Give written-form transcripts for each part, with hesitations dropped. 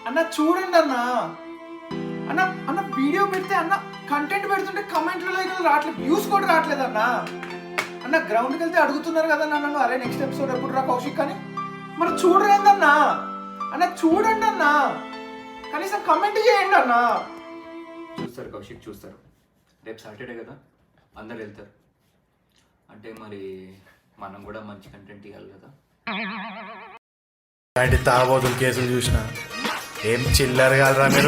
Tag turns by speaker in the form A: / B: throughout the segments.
A: అన్న చూడండి అన్న అన్న అన్న వీడియో పెడితే అన్న కంటెంట్ పెడుతుంటే కమెంట్లలో రావట్లేదు, వ్యూస్ కూడా రావట్లేదు అన్న. అన్న గ్రౌండ్కి వెళ్తే అడుగుతున్నారు కదా నన్ను, అరే నెక్స్ట్ ఎపిసోడ్ ఎప్పుడు రా కౌశిక్ అని. మరి చూడరేందన్నా అన్న, చూడండి అన్న, కనీసం కమెంట్ చేయండి అన్న.
B: చూస్తారు కౌశిక్, చూస్తారు. రేపు సాటర్డే కదా, అందరు వెళ్తారు అంటే మరి మనం కూడా మంచి కంటెంట్ ఇవ్వాలి కదా.
C: ఇలాంటి తాగబోతుల కేసులు చూసిన ఏం చిల్లర కాదురా మీరు.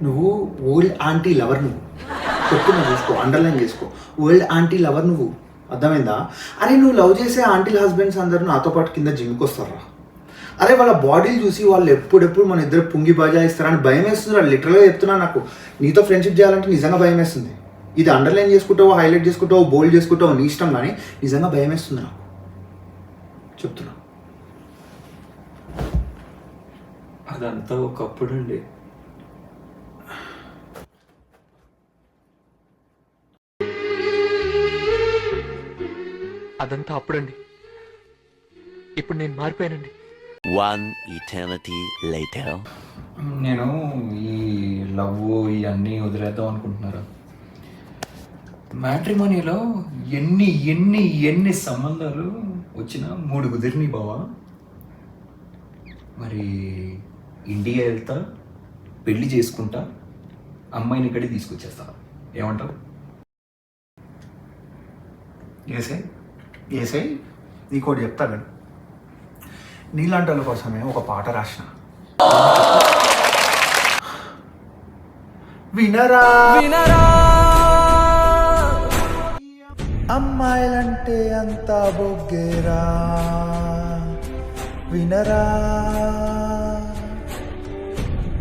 A: నువ్వు ఓల్డ్ ఆంటీ లవర్, నువ్వు చెప్తున్నా చూసుకో, అండర్లైన్ చేసుకో. ఓల్డ్ ఆంటీ లవర్ నువ్వు, అర్థమైందా? అరే నువ్వు లవ్ చేసే ఆంటీల హస్బెండ్స్ అందరూ నాతో పాటు కింద జిమ్కి వస్తారా? అరే వాళ్ళ బాడీలు చూసి వాళ్ళు ఎప్పుడెప్పుడు మన ఇద్దరు పుంగి బజాయిస్తారని భయం వేస్తుంది. లిటరల్గా చెప్తున్నా, నాకు నీతో ఫ్రెండ్షిప్ చేయాలంటే నిజంగా భయం వేస్తుంది. ఇది అండర్లైన్ చేసుకుంటావో, హైలైట్ చేసుకుంటావో, బోల్డ్ చేసుకుంటావో నీ ఇష్టం, కానీ నిజంగా భయం వేస్తుంది నాకు, చెప్తున్నా.
B: అదంతా ఒకప్పుడు అండి.
D: అదంతా అప్పుడండి, ఇప్పుడు నేను మారిపోయానండి.
E: One eternity later.
B: నేను ఈ లవ్ ఇవన్నీ వదిలేద్దాం అనుకుంటున్నారా? మ్యాట్రిమోనీలో ఎన్ని ఎన్ని ఎన్ని సంబంధాలు వచ్చినా 3 కుదిరినాయి బావా. మరి ఇండియా వెళ్తా, పెళ్లి చేసుకుంటా, అమ్మాయిని ఇక్కడికి తీసుకొచ్చేస్తా, ఏమంటావు?
A: ఏసై నీకోటి చెప్తాను, నీలాంటి వాళ్ళ కోసమే ఒక పాట రాసిన. వినరా వినరా, అమ్మాయిలంటే అంత బొగ్గేరా, వినరా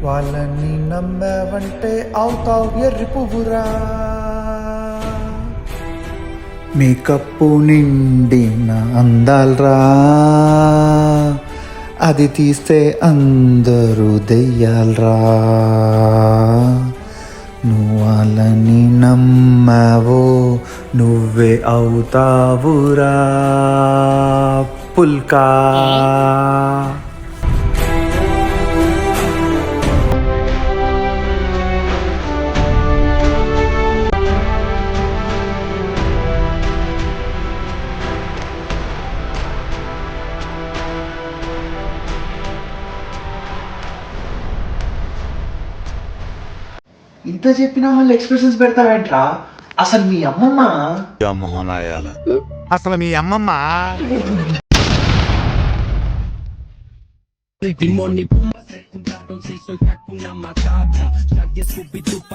A: వాళ్ళని నమ్మావంటే అవుతావు ఎర్రి పువ్వురా. మేకప్పు నిండిన అందాల్రా, అది తీస్తే అందరూ దెయ్యాల్రా. నువ్వు వాళ్ళని నమ్మావో నువ్వే అవుతావురా పుల్కా. ఇంత చెప్పినా మళ్ళీ ఎక్స్ప్రెషన్స్ పెడతావేంట్రా? అసలు మీ అమ్మమ్మ
C: అసలు మీ అమ్మమ్మ